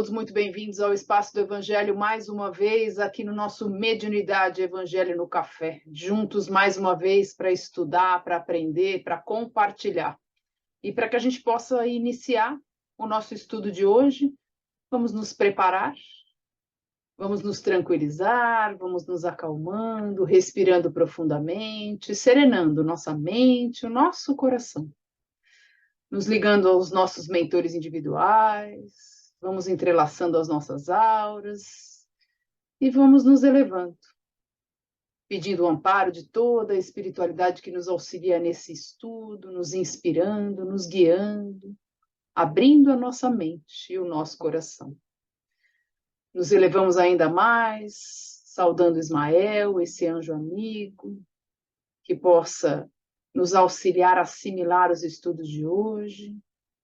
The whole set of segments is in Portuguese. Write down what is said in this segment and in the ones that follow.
todos muito bem-vindos ao Espaço do Evangelho, mais uma vez aqui no nosso Mediunidade Evangelho no Café. Juntos mais uma vez para estudar, para aprender, para compartilhar. E para que a gente possa iniciar o nosso estudo de hoje, vamos nos preparar, vamos nos tranquilizar, vamos nos acalmando, respirando profundamente, serenando nossa mente, o nosso coração. Nos ligando aos nossos mentores individuais, vamos entrelaçando as nossas auras e vamos nos elevando, pedindo o amparo de toda a espiritualidade que nos auxilia nesse estudo, nos inspirando, nos guiando, abrindo a nossa mente e o nosso coração. Nos elevamos ainda mais, saudando Ismael, esse anjo amigo, que possa nos auxiliar a assimilar os estudos de hoje,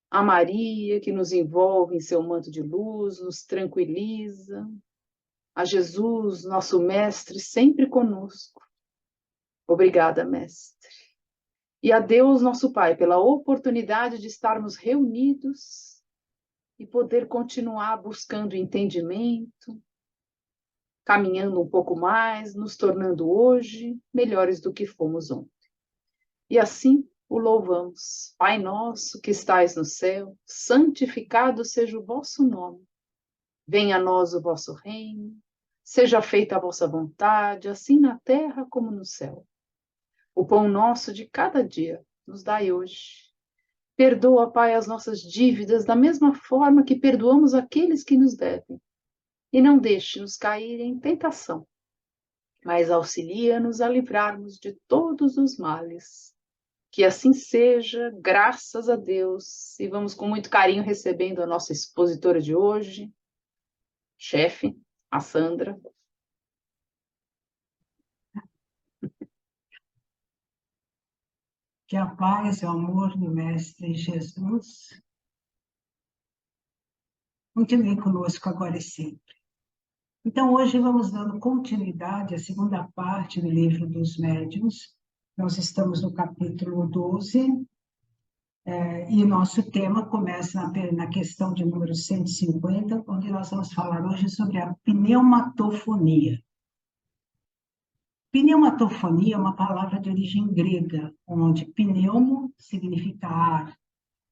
a Maria, que nos envolve em seu manto de luz, nos tranquiliza, a Jesus, nosso Mestre, sempre conosco. Obrigada, Mestre. E a Deus, nosso Pai, pela oportunidade de estarmos reunidos e poder continuar buscando entendimento, caminhando um pouco mais, nos tornando hoje melhores do que fomos ontem. E assim, o louvamos. Pai nosso que estais no céu, santificado seja o vosso nome. Venha a nós o vosso reino, seja feita a vossa vontade, assim na terra como no céu. O pão nosso de cada dia nos dai hoje. Perdoa, Pai, as nossas dívidas da mesma forma que perdoamos aqueles que nos devem. E não deixe-nos cair em tentação, mas auxilia-nos a livrarmos de todos os males. Que assim seja, graças a Deus. E vamos com muito carinho recebendo a nossa expositora de hoje, chefe, a Sandra. Que a paz e o amor do Mestre Jesus continue conosco agora e sempre. Então, hoje vamos dando continuidade à segunda parte do Livro dos Médiuns. Nós estamos no capítulo 12, e nosso tema começa na questão de número 150, onde nós vamos falar hoje sobre a pneumatofonia. Pneumatofonia é uma palavra de origem grega, onde pneumo significa ar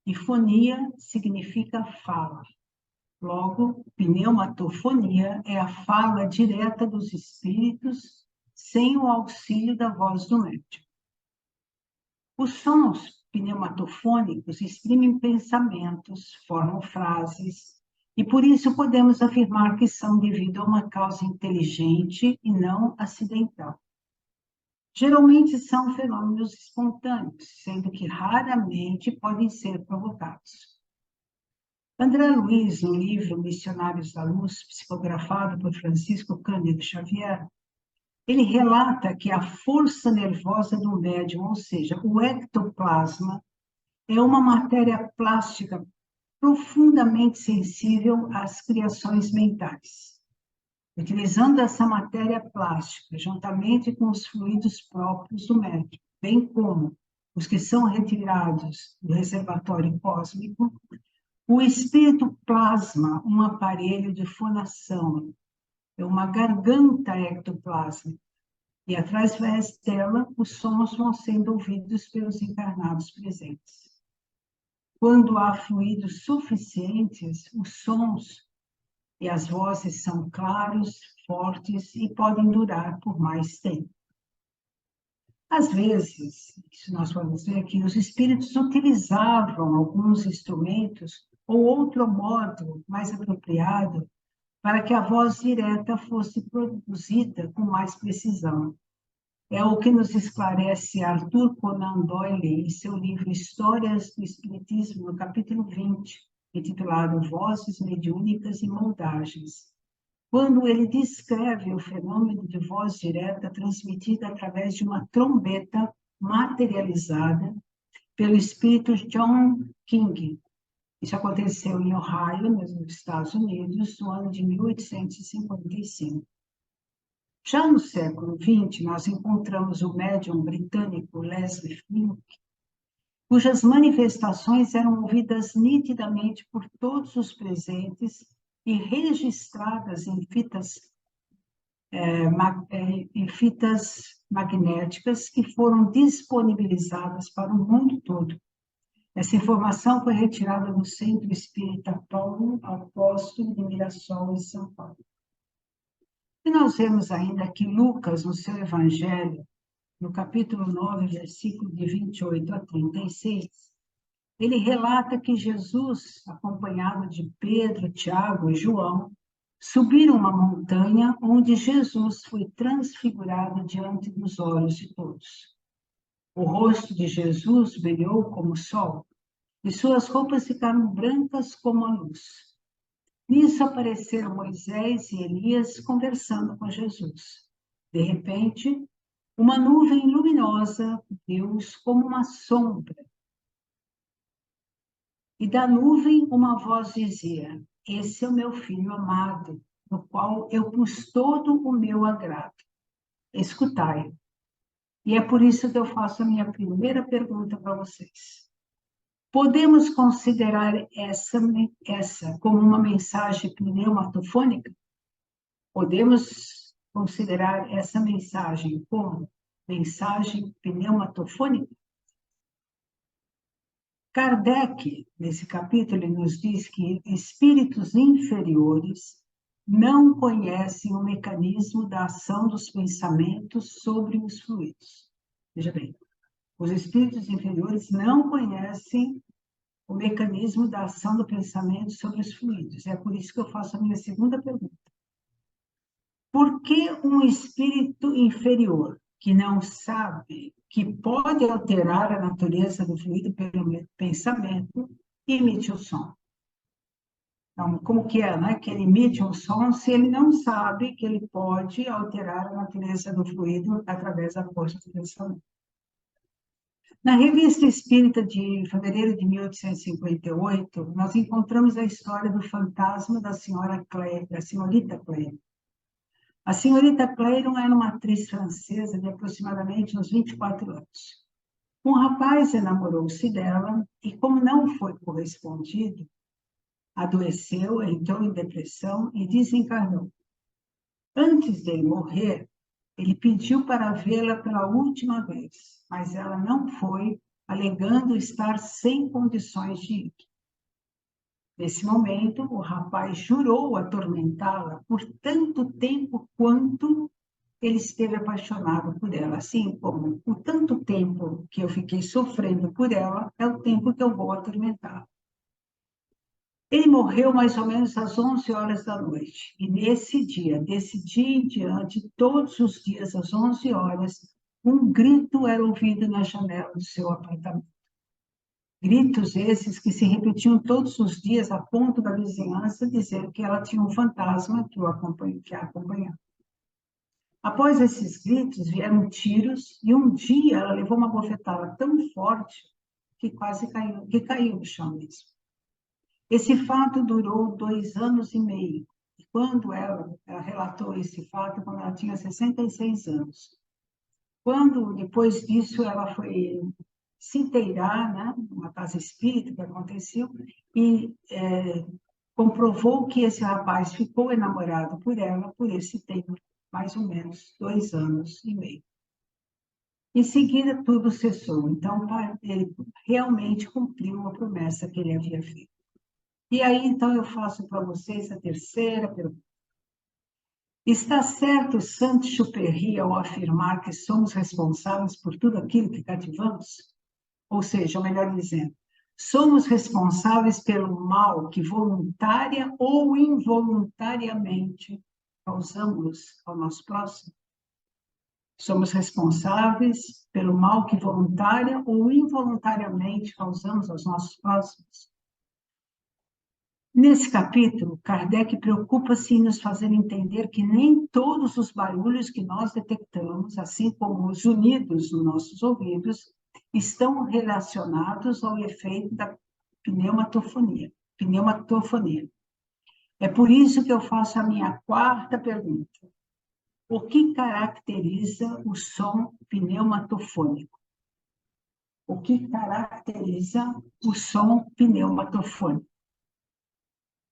e fonia significa fala. Logo, pneumatofonia é a fala direta dos espíritos sem o auxílio da voz do médium. Os sons pneumatofônicos exprimem pensamentos, formam frases, e por isso podemos afirmar que são devido a uma causa inteligente e não acidental. Geralmente são fenômenos espontâneos, sendo que raramente podem ser provocados. André Luiz, no livro Missionários da Luz, psicografado por Francisco Cândido Xavier, ele relata que a força nervosa do médium, ou seja, o ectoplasma, é uma matéria plástica profundamente sensível às criações mentais. Utilizando essa matéria plástica, juntamente com os fluidos próprios do médium, bem como os que são retirados do reservatório cósmico, o espírito plasma um aparelho de fonação, é uma garganta ectoplásmica, e através dela os sons vão sendo ouvidos pelos encarnados presentes. Quando há fluidos suficientes, os sons e as vozes são claros, fortes e podem durar por mais tempo. Às vezes, isso nós vamos ver aqui, os espíritos utilizavam alguns instrumentos ou outro modo mais apropriado para que a voz direta fosse produzida com mais precisão. É o que nos esclarece Arthur Conan Doyle em seu livro Histórias do Espiritismo, no capítulo 20, intitulado Vozes Mediúnicas e Moldagens, quando ele descreve o fenômeno de voz direta transmitida através de uma trombeta materializada pelo espírito John King. Isso aconteceu em Ohio, nos Estados Unidos, no ano de 1855. Já no século XX, nós encontramos o médium britânico Leslie Flink, cujas manifestações eram ouvidas nitidamente por todos os presentes e registradas em fitas magnéticas que foram disponibilizadas para o mundo todo. Essa informação foi retirada do Centro Espírita Paulo Apóstolo de Mirassol, em São Paulo. E nós vemos ainda que Lucas, no seu Evangelho, no capítulo 9, versículo de 28 a 36, ele relata que Jesus, acompanhado de Pedro, Tiago e João, subiram uma montanha onde Jesus foi transfigurado diante dos olhos de todos. O rosto de Jesus brilhou como o sol, e suas roupas ficaram brancas como a luz. Nisso apareceram Moisés e Elias conversando com Jesus. De repente, uma nuvem luminosa viu-os como uma sombra. E da nuvem uma voz dizia: Esse é o meu filho amado, no qual eu pus todo o meu agrado. Escutai. E é por isso que eu faço a minha primeira pergunta para vocês. Podemos considerar essa como uma mensagem pneumatofônica? Podemos considerar essa mensagem como mensagem pneumatofônica? Kardec, nesse capítulo, ele nos diz que espíritos inferiores não conhecem o mecanismo da ação dos pensamentos sobre os fluidos. Veja bem, os espíritos inferiores não conhecem o mecanismo da ação do pensamento sobre os fluidos. É por isso que eu faço a minha segunda pergunta. Por que um espírito inferior que não sabe que pode alterar a natureza do fluido pelo pensamento emite o som? Então, como que é, né? Que ele emite um som se ele não sabe que ele pode alterar a natureza do fluido através da força do pensamento? Na Revista Espírita de fevereiro de 1858, nós encontramos a história do fantasma da senhorita Claire. A senhorita Claire era uma atriz francesa de aproximadamente uns 24 anos. Um rapaz enamorou-se dela e, como não foi correspondido, adoeceu, entrou em depressão e desencarnou. Antes de morrer, ele pediu para vê-la pela última vez, mas ela não foi, alegando estar sem condições de ir. Nesse momento, o rapaz jurou atormentá-la por tanto tempo quanto ele esteve apaixonado por ela, assim como o tanto tempo que eu fiquei sofrendo por ela é o tempo que eu vou atormentá-la. Ele morreu mais ou menos às 11 horas da noite. E desse dia em diante, todos os dias às 11 horas, um grito era ouvido na janela do seu apartamento. Gritos esses que se repetiam todos os dias a ponto da vizinhança dizer que ela tinha um fantasma que a acompanhava. Após esses gritos, vieram tiros e um dia ela levou uma bofetada tão forte que quase caiu no chão mesmo. Esse fato durou 2 anos e meio. E quando ela relatou esse fato, quando ela tinha 66 anos. Quando, depois disso, ela foi se inteirar, né, numa casa espírita que aconteceu, e comprovou que esse rapaz ficou enamorado por ela por esse tempo, mais ou menos 2 anos e meio. Em seguida, tudo cessou. Então, ele realmente cumpriu a promessa que ele havia feito. E aí, então, eu faço para vocês a terceira pergunta. Está certo Saint-Exupéry ao afirmar que somos responsáveis por tudo aquilo que cativamos? Ou seja, melhor dizendo, somos responsáveis pelo mal que voluntária ou involuntariamente causamos ao nosso próximo? Somos responsáveis pelo mal que voluntária ou involuntariamente causamos aos nossos próximos? Nesse capítulo, Kardec preocupa-se em nos fazer entender que nem todos os barulhos que nós detectamos, assim como os zunidos nos nossos ouvidos, estão relacionados ao efeito da pneumatofonia. É por isso que eu faço a minha quarta pergunta. O que caracteriza o som pneumatofônico? O que caracteriza o som pneumatofônico?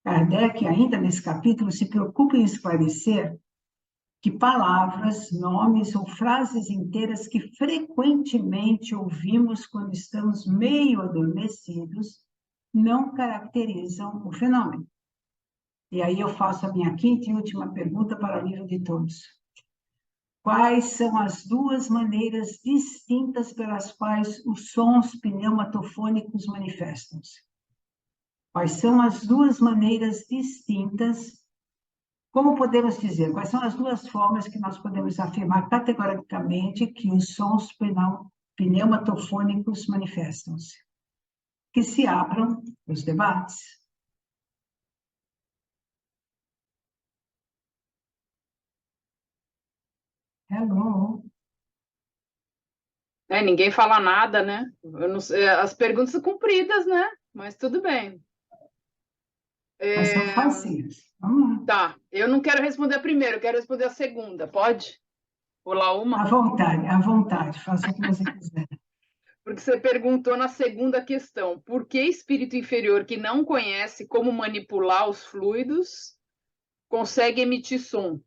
Kardec, ainda nesse capítulo, se preocupa em esclarecer que palavras, nomes ou frases inteiras que frequentemente ouvimos quando estamos meio adormecidos não caracterizam o fenômeno. E aí eu faço a minha quinta e última pergunta para o nível de todos. Quais são as duas maneiras distintas pelas quais os sons pneumatofônicos manifestam-se? Quais são as duas maneiras distintas? Como podemos dizer? Quais são as duas formas que nós podemos afirmar categoricamente que os sons pneumatofônicos manifestam-se? Que se abram os debates. Hello. Ninguém fala nada, né? Eu não sei, as perguntas são compridas, né? Mas tudo bem. Mas são facinhas. Vamos lá. Tá, eu não quero responder a primeira, eu quero responder a segunda. Pode? Pular uma? À vontade, faça o que você quiser. Porque você perguntou na segunda questão, por que espírito inferior que não conhece como manipular os fluidos consegue emitir som?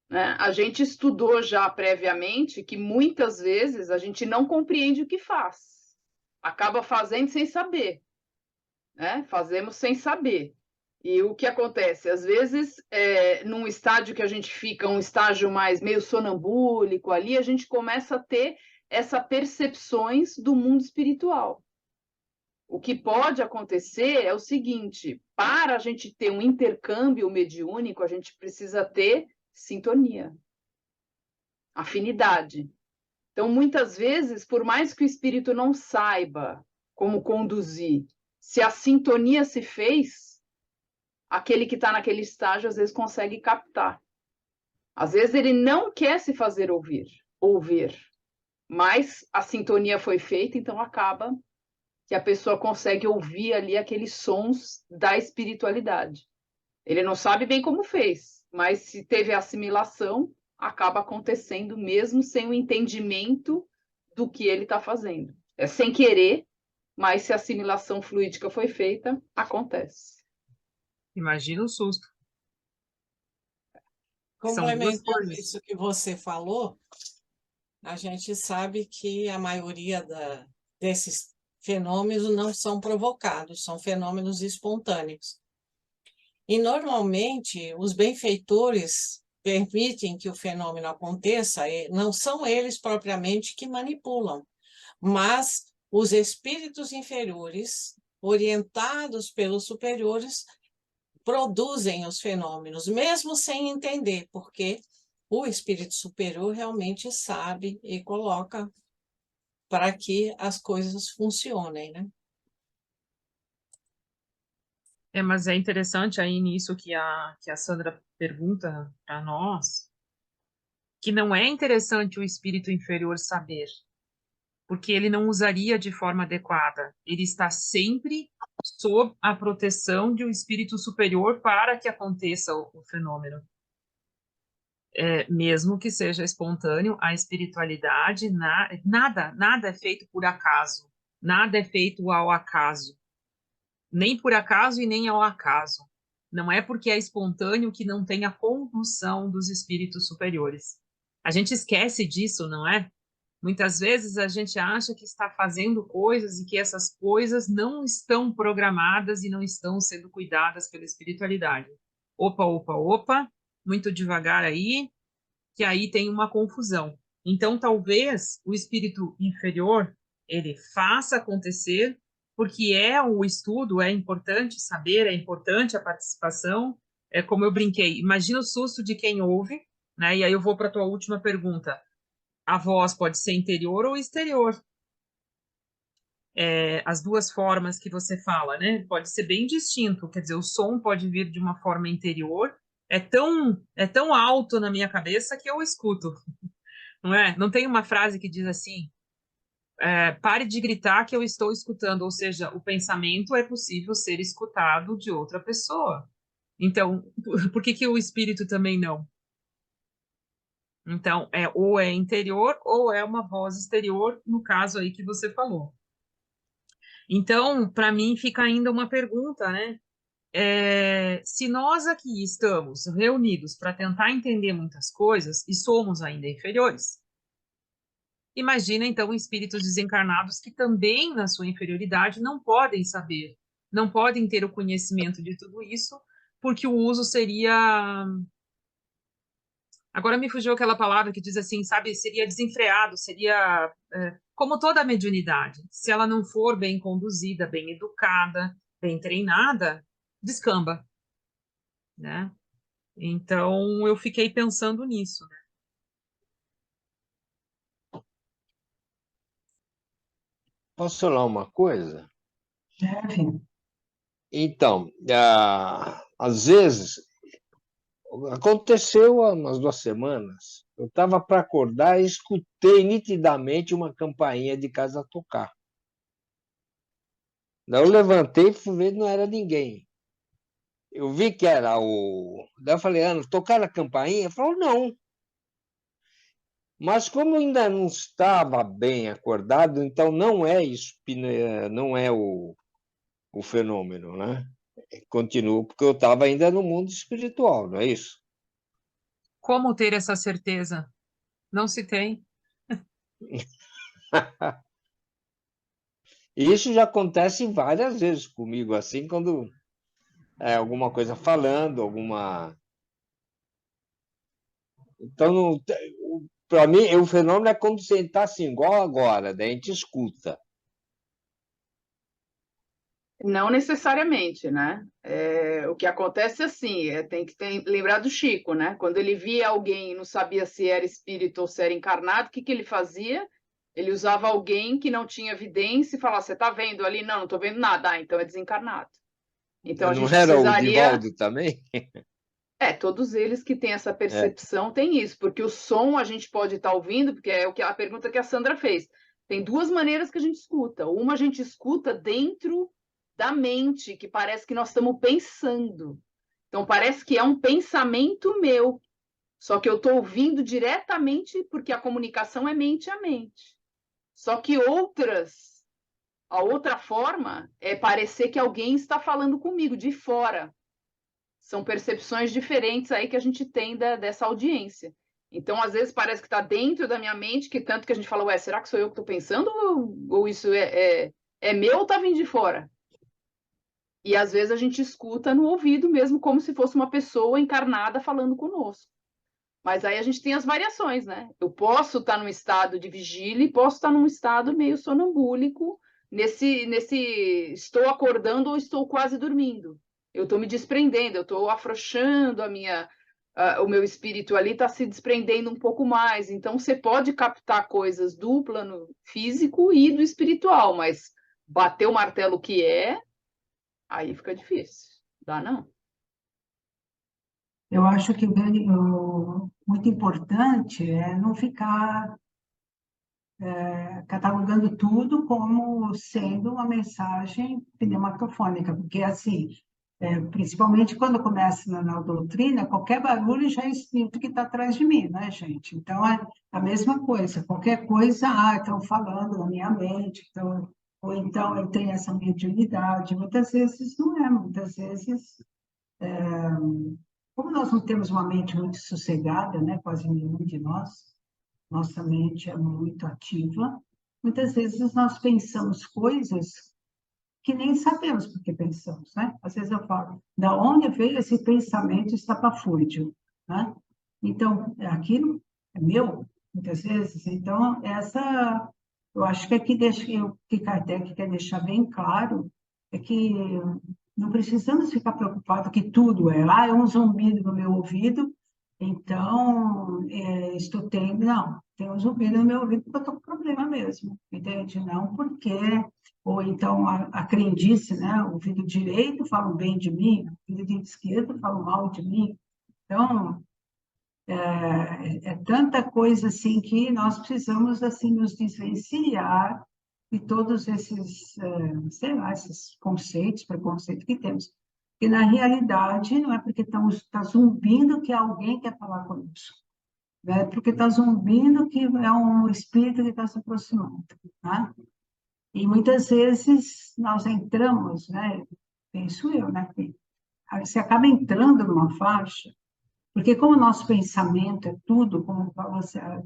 Né? A gente estudou já previamente que muitas vezes a gente não compreende o que faz, acaba fazendo sem saber, né? Fazemos sem saber. E o que acontece? Às vezes, num estágio que a gente fica, um estágio mais meio sonambúlico ali, a gente começa a ter essas percepções do mundo espiritual. O que pode acontecer é o seguinte: para a gente ter um intercâmbio mediúnico, a gente precisa ter sintonia, afinidade. Então, muitas vezes, por mais que o espírito não saiba como conduzir, se a sintonia se fez, aquele que está naquele estágio às vezes consegue captar. Às vezes ele não quer se fazer ouvir, mas a sintonia foi feita, então acaba que a pessoa consegue ouvir ali aqueles sons da espiritualidade. Ele não sabe bem como fez, mas se teve assimilação, acaba acontecendo mesmo sem o entendimento do que ele está fazendo. É sem querer, mas se a assimilação fluídica foi feita, acontece. Imagina o susto. São duas Complementando coisas. isso que você falou, a gente sabe que a maioria desses fenômenos não são provocados, são fenômenos espontâneos. E, normalmente, os benfeitores permitem que o fenômeno aconteça, e não são eles propriamente que manipulam, mas os espíritos inferiores, orientados pelos superiores, produzem os fenômenos, mesmo sem entender, porque o espírito superior realmente sabe e coloca para que as coisas funcionem, né? Mas é interessante aí nisso que a Sandra pergunta para nós, que não é interessante o espírito inferior saber, porque ele não usaria de forma adequada. Ele está sempre sob a proteção de um espírito superior para que aconteça o fenômeno. Mesmo que seja espontâneo, a espiritualidade, nada é feito por acaso, nada é feito ao acaso, nem por acaso e nem ao acaso. Não é porque é espontâneo que não tem a condução dos espíritos superiores. A gente esquece disso, não é? Muitas vezes a gente acha que está fazendo coisas e que essas coisas não estão programadas e não estão sendo cuidadas pela espiritualidade. Opa, muito devagar aí, que aí tem uma confusão. Então, talvez o espírito inferior, ele faça acontecer, porque o estudo, é importante saber, é importante a participação, é como eu brinquei, imagina o susto de quem ouve, né? E aí eu vou para a tua última pergunta. A voz pode ser interior ou exterior. As duas formas que você fala, né? Pode ser bem distinto, quer dizer, o som pode vir de uma forma interior, é tão alto na minha cabeça que eu escuto, não é? Não tem uma frase que diz assim, pare de gritar que eu estou escutando, ou seja, o pensamento é possível ser escutado de outra pessoa. Então, por que o espírito também não? Então, ou é interior ou é uma voz exterior, no caso aí que você falou. Então, para mim, fica ainda uma pergunta, né? se nós aqui estamos reunidos para tentar entender muitas coisas e somos ainda inferiores, imagina, então, espíritos desencarnados que também, na sua inferioridade, não podem saber, não podem ter o conhecimento de tudo isso, porque o uso seria... Agora me fugiu aquela palavra que diz assim, sabe, seria desenfreado, seria como toda a mediunidade. Se ela não for bem conduzida, bem educada, bem treinada, descamba, né? Então, eu fiquei pensando nisso, né? Posso falar uma coisa? Deve. Então, às vezes, aconteceu há umas 2 semanas, eu estava para acordar e escutei nitidamente uma campainha de casa tocar. Daí eu levantei e fui ver, não era ninguém. Eu vi que era o... Daí eu falei, Ana, tocaram a campainha? Ele falou, não. Mas como eu ainda não estava bem acordado, então não é isso, não é o fenômeno, né? Continuo, porque eu estava ainda no mundo espiritual, não é isso? Como ter essa certeza? Não se tem. E isso já acontece várias vezes comigo, assim, quando alguma coisa falando, alguma... Então, para mim, o fenômeno é como você está assim, igual agora, daí a gente escuta. Não necessariamente, né? O que acontece assim, tem que lembrar do Chico, né? Quando ele via alguém e não sabia se era espírito ou se era encarnado, o que ele fazia? Ele usava alguém que não tinha evidência e falava, você está vendo ali? Não, não estou vendo nada. Ah, então é desencarnado. Então a Não gente era o precisaria... Divaldo também? Todos eles que têm essa É. percepção têm isso, porque o som a gente pode estar ouvindo, porque é a pergunta que a Sandra fez. Tem duas maneiras que a gente escuta. Uma a gente escuta dentro da mente, que parece que nós estamos pensando. Então parece que é um pensamento meu, só que eu estou ouvindo diretamente porque a comunicação é mente a mente. Só que a outra forma é parecer que alguém está falando comigo de fora. São percepções diferentes aí que a gente tem dessa audiência. Então, às vezes, parece que está dentro da minha mente, que tanto que a gente fala, ué, será que sou eu que estou pensando ou isso é meu ou está vindo de fora? E, às vezes, a gente escuta no ouvido mesmo, como se fosse uma pessoa encarnada falando conosco. Mas aí a gente tem as variações, né? Eu posso estar num estado de vigília e posso estar num estado meio sonambúlico, nesse estou acordando ou estou quase dormindo. Eu estou me desprendendo, eu estou afrouxando o meu espírito ali, está se desprendendo um pouco mais. Então, você pode captar coisas do plano físico e do espiritual, mas bater o martelo que aí fica difícil. Dá não. Eu acho que muito importante é não ficar catalogando tudo como sendo uma mensagem pneumatofônica, porque, assim, principalmente quando começa na doutrina, qualquer barulho já é espírito que está atrás de mim, né, gente? Então, é a mesma coisa, qualquer coisa, estão falando na minha mente, ou então eu tenho essa mediunidade. Muitas vezes não é, muitas vezes, como nós não temos uma mente muito sossegada, né, quase nenhum de nós, nossa mente é muito ativa, muitas vezes nós pensamos coisas que nem sabemos por que pensamos, né? Às vezes eu falo, da onde veio esse pensamento estapafúrdio, né? Então, aquilo é meu, muitas vezes. Então, eu acho que aqui que Kardec quer deixar bem claro é que não precisamos ficar preocupados que tudo é um zumbido no meu ouvido, então estou tendo, não, tem um zumbido no meu ouvido porque eu estou com problema mesmo, entende? Não porque ou então a crendice, né? O ouvido direito fala bem de mim, o ouvido esquerdo fala mal de mim. Então, é tanta coisa assim que nós precisamos assim nos desvencilhar de todos esses, sei lá, esses conceitos, preconceitos que temos. Porque, na realidade, não é porque está zumbindo que alguém quer falar conosco. É porque está zumbindo que é um espírito que está se aproximando, né? E muitas vezes nós entramos, né? Penso eu, né? você acaba entrando numa faixa, porque como o nosso pensamento é tudo, como falou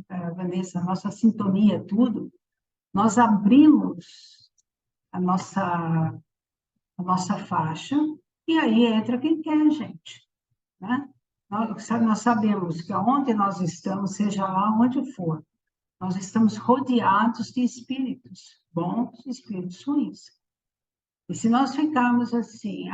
a Vanessa, a nossa sintonia é tudo, nós abrimos a nossa faixa, e aí entra quem quer, gente, né? Nós sabemos que aonde nós estamos, seja lá onde for, nós estamos rodeados de espíritos bons e espíritos ruins. E se nós ficarmos assim,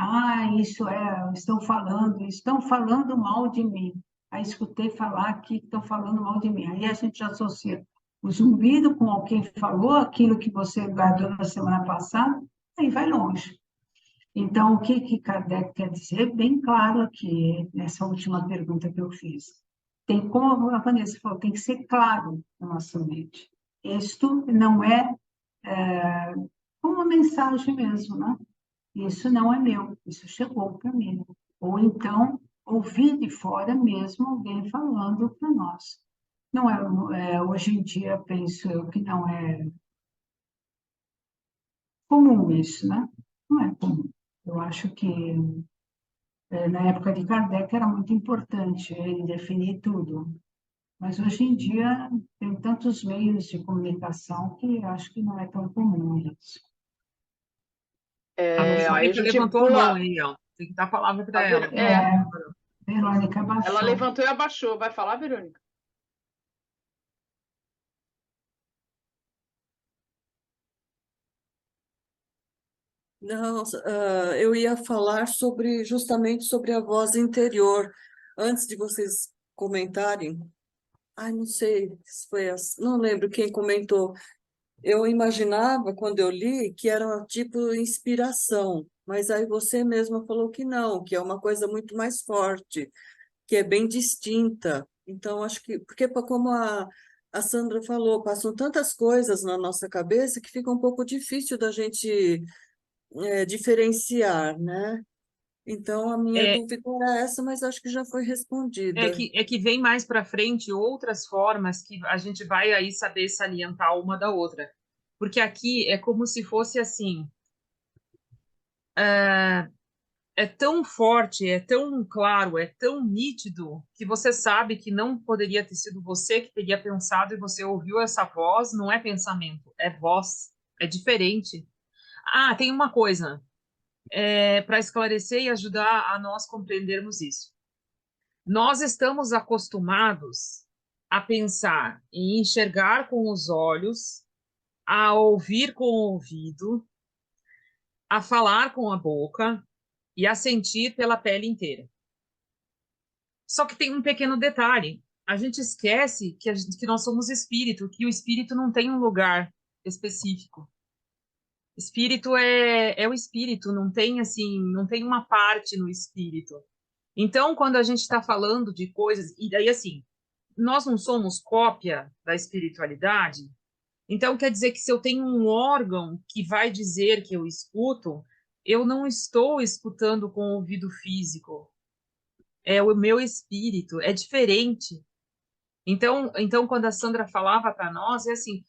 estão falando mal de mim. Aí escutei falar que estão falando mal de mim. Aí a gente associa o zumbido com quem falou aquilo que você guardou na semana passada, aí vai longe. Então, o que Kardec quer dizer? Bem claro aqui, nessa última pergunta que eu fiz. Tem, como a Vanessa falou, tem que ser claro na nossa mente. Isto não é uma mensagem mesmo, né? Isso não é meu, isso chegou para mim. Ou então, ouvir de fora mesmo alguém falando para nós. Não hoje em dia, penso eu que não é comum isso, né? Não é comum. Eu acho que na época de Kardec era muito importante ele definir tudo. Mas hoje em dia tem tantos meios de comunicação que acho que não é tão comum isso. A Aí a Verônica gente levantou a mão pula. aí, ó. Tem que dar a palavra para ela. Verônica Ela baixou. levantou e abaixou. Vai falar, Verônica? Não, eu ia falar justamente sobre a voz interior. Antes de vocês comentarem, não sei se foi, não lembro quem comentou. Eu imaginava, quando eu li, que era tipo inspiração, mas aí você mesma falou que não, que é uma coisa muito mais forte, que é bem distinta. Então, acho que, porque como a Sandra falou, passam tantas coisas na nossa cabeça que fica um pouco difícil da gente diferenciar, né? Então, a minha É, dúvida era essa, mas acho que já foi respondida. é que vem mais para frente outras formas que a gente vai aí saber salientar uma da outra. Porque aqui é como se fosse assim, é tão forte, é tão claro, é tão nítido, que você sabe que não poderia ter sido você que teria pensado e você ouviu essa voz, não é pensamento, é voz, é diferente. Ah, tem uma coisa, para esclarecer e ajudar a nós compreendermos isso. Nós estamos acostumados a pensar em enxergar com os olhos, a ouvir com o ouvido, a falar com a boca e a sentir pela pele inteira. Só que tem um pequeno detalhe. A gente esquece que nós somos espírito, que o espírito não tem um lugar específico. Espírito é o espírito, não tem assim, não tem uma parte no espírito. Então, quando a gente está falando de coisas, e daí assim, nós não somos cópia da espiritualidade, então quer dizer que se eu tenho um órgão que vai dizer que eu escuto, eu não estou escutando com o ouvido físico, é o meu espírito, é diferente. Então quando a Sandra falava para nós, é assim,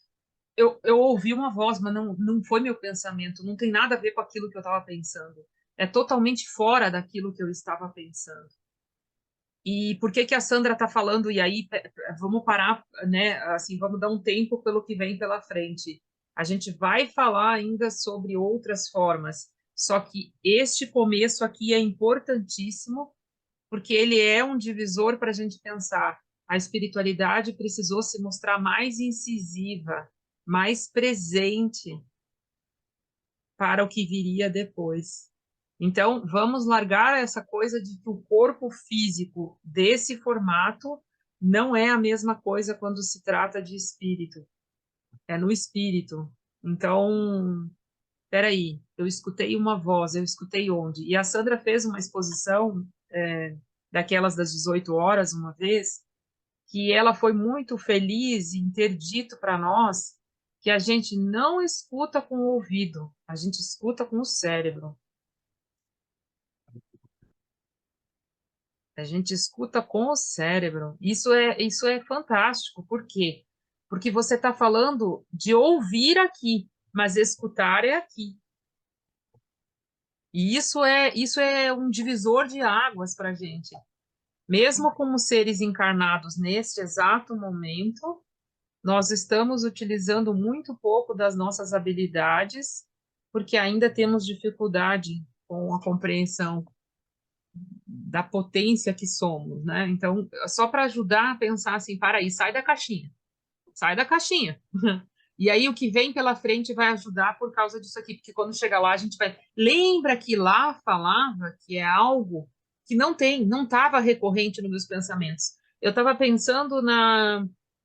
eu ouvi uma voz, mas não foi meu pensamento, não tem nada a ver com aquilo que eu estava pensando. É totalmente fora daquilo que eu estava pensando. E por que que a Sandra está falando? E aí, vamos parar, né? Assim, vamos dar um tempo pelo que vem pela frente. A gente vai falar ainda sobre outras formas, só que este começo aqui é importantíssimo, porque ele é um divisor para a gente pensar. A espiritualidade precisou se mostrar mais incisiva, mais presente para o que viria depois. Então, vamos largar essa coisa de que o corpo físico desse formato não é a mesma coisa quando se trata de espírito. É no espírito. Então, peraí, eu escutei uma voz, eu escutei onde? E a Sandra fez uma exposição daquelas das 18 horas uma vez, que ela foi muito feliz em ter dito para nós que a gente não escuta com o ouvido, a gente escuta com o cérebro. A gente escuta com o cérebro. Isso é fantástico. Por quê? Porque você está falando de ouvir aqui, mas escutar é aqui. E isso é um divisor de águas para a gente. Mesmo como seres encarnados neste exato momento, nós estamos utilizando muito pouco das nossas habilidades, porque ainda temos dificuldade com a compreensão da potência que somos, né? Então, só para ajudar a pensar assim, para aí, sai da caixinha. Sai da caixinha. E aí o que vem pela frente vai ajudar por causa disso aqui, porque quando chegar lá a gente vai... Lembra que lá falava que é algo que não estava recorrente nos meus pensamentos. Eu estava pensando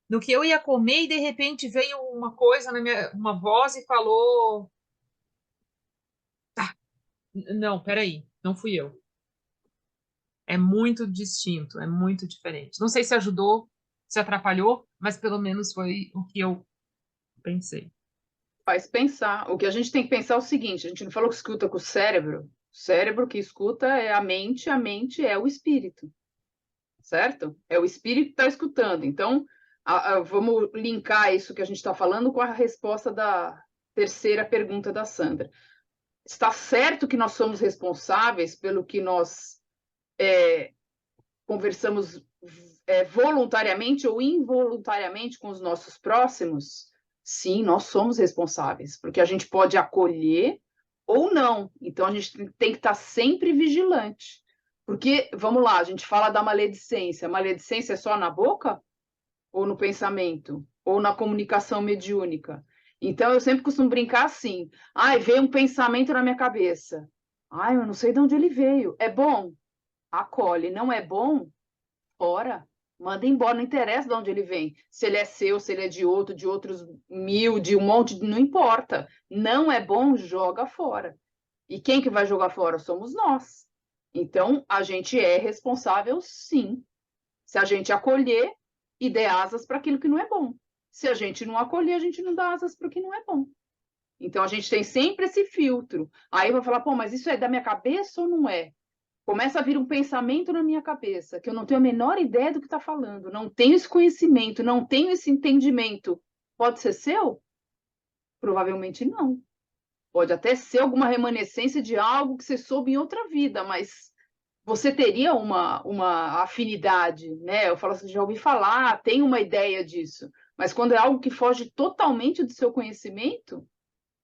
no que eu ia comer e de repente veio uma coisa uma voz e falou: não, peraí, não fui eu. É muito distinto, é muito diferente. Não sei se ajudou, se atrapalhou, mas pelo menos foi o que eu pensei. Faz pensar. O que a gente tem que pensar é o seguinte: a gente não falou que escuta com o cérebro. O cérebro que escuta é a mente é o espírito, certo? É o espírito que está escutando. Então, vamos linkar isso que a gente está falando com a resposta da terceira pergunta da Sandra. Está certo que nós somos responsáveis pelo que nós conversamos voluntariamente ou involuntariamente com os nossos próximos? Sim, nós somos responsáveis, porque a gente pode acolher ou não. Então, a gente tem que estar sempre vigilante. Porque, vamos lá, a gente fala da maledicência. A maledicência é só na boca? Ou no pensamento? Ou na comunicação mediúnica? Então, eu sempre costumo brincar assim. Ai, veio um pensamento na minha cabeça. Ai, eu não sei de onde ele veio. É bom? Acolhe. Não é bom? Fora. Manda embora, não interessa de onde ele vem. Se ele é seu, se ele é de outros 1000, de um monte, não importa. Não é bom, joga fora. E quem que vai jogar fora? Somos nós. Então, a gente é responsável, sim. Se a gente acolher e der asas para aquilo que não é bom. Se a gente não acolher, a gente não dá asas para o que não é bom. Então, a gente tem sempre esse filtro. Aí eu vou falar, pô, mas isso é da minha cabeça ou não é? Começa a vir um pensamento na minha cabeça, que eu não tenho a menor ideia do que está falando, não tenho esse conhecimento, não tenho esse entendimento. Pode ser seu? Provavelmente não. Pode até ser alguma remanescência de algo que você soube em outra vida, mas você teria uma afinidade, né? Eu falo assim, já ouvi falar, tenho uma ideia disso, mas quando é algo que foge totalmente do seu conhecimento,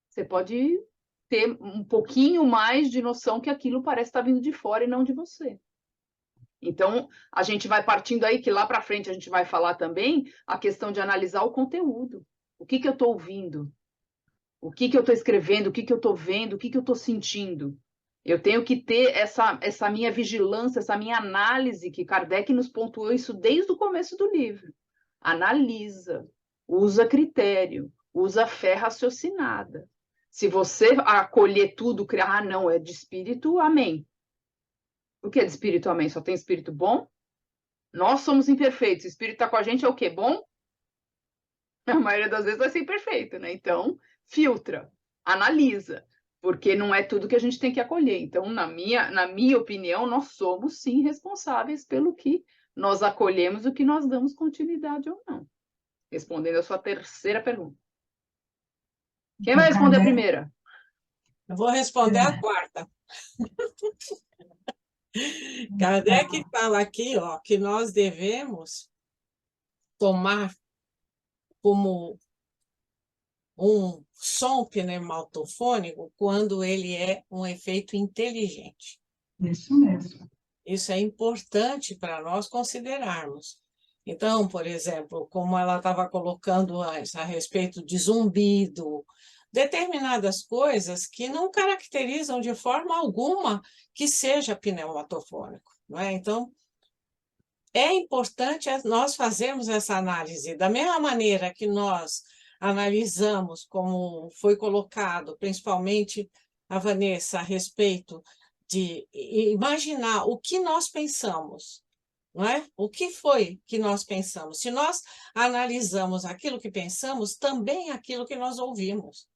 você pode ter um pouquinho mais de noção que aquilo parece estar vindo de fora e não de você. Então, a gente vai partindo aí, que lá para frente a gente vai falar também, a questão de analisar o conteúdo. O que eu estou ouvindo? O que eu estou escrevendo? O que eu estou vendo? O que eu estou sentindo? Eu tenho que ter essa minha vigilância, essa minha análise, que Kardec nos pontuou isso desde o começo do livro. Analisa, usa critério, usa fé raciocinada. Se você acolher tudo, criar, não, é de espírito, amém. O que é de espírito, amém? Só tem espírito bom? Nós somos imperfeitos. O espírito está com a gente é o quê? Bom? A maioria das vezes vai ser imperfeito, né? Então, filtra, analisa, porque não é tudo que a gente tem que acolher. Então, na minha opinião, nós somos sim responsáveis pelo que nós acolhemos e o que nós damos continuidade ou não. Respondendo a sua terceira pergunta. Quem vai responder a primeira? Eu vou responder a quarta. Kardec fala aqui, ó, que nós devemos tomar como um som pneumatofônico quando ele é um efeito inteligente. Isso mesmo. Isso é importante para nós considerarmos. Então, por exemplo, como ela estava colocando a respeito de zumbido, determinadas coisas que não caracterizam de forma alguma que seja pneumatofônico, não é? Então, é importante nós fazermos essa análise. Da mesma maneira que nós analisamos, como foi colocado, principalmente a Vanessa, a respeito de imaginar o que nós pensamos, não é? O que foi que nós pensamos? Se nós analisamos aquilo que pensamos, também aquilo que nós ouvimos.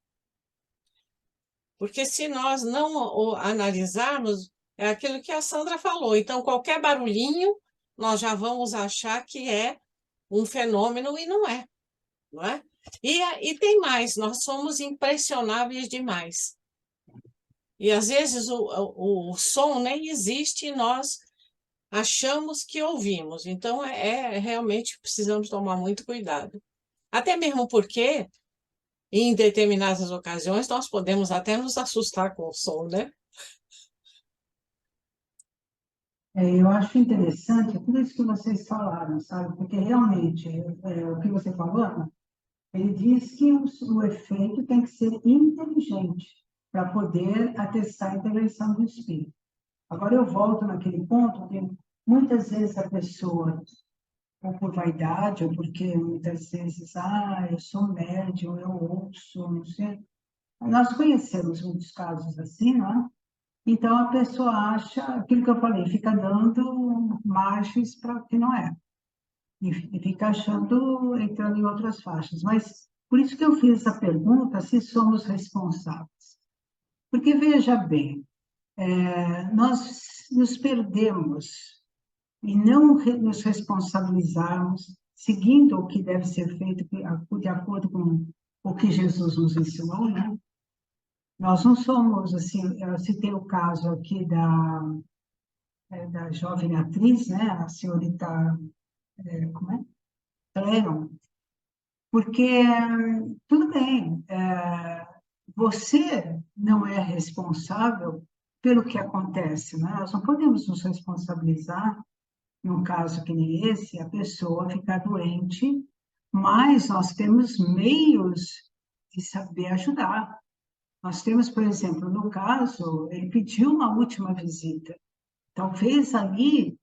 Porque se nós não analisarmos, é aquilo que a Sandra falou. Então, qualquer barulhinho, nós já vamos achar que é um fenômeno e não é, não é? E tem mais, nós somos impressionáveis demais. E às vezes o som nem existe e nós achamos que ouvimos. Então, realmente precisamos tomar muito cuidado. Até mesmo porque, em determinadas ocasiões, nós podemos até nos assustar com o som, né? Eu acho interessante tudo isso que vocês falaram, sabe? Porque realmente, o que você falou, Ana, ele diz que o efeito tem que ser inteligente para poder atestar a intervenção do espírito. Agora eu volto naquele ponto que muitas vezes a pessoa, ou por vaidade, ou porque muitas vezes, eu sou médium, eu ouço, não sei. Nós conhecemos muitos casos assim, não é? Então a pessoa acha aquilo que eu falei, fica dando margens para o que não é. E fica achando, entrando em outras faixas. Mas por isso que eu fiz essa pergunta, se somos responsáveis. Porque, veja bem, nós nos perdemos e não nos responsabilizarmos, seguindo o que deve ser feito de acordo com o que Jesus nos ensinou, né? Nós não somos, assim, eu citei o caso aqui da jovem atriz, né? A senhorita, como é? Cleon, porque tudo bem, você não é responsável pelo que acontece, né? Nós não podemos nos responsabilizar, num caso que nem esse, a pessoa ficar doente, mas nós temos meios de saber ajudar. Nós temos, por exemplo, no caso, ele pediu uma última visita. Talvez ali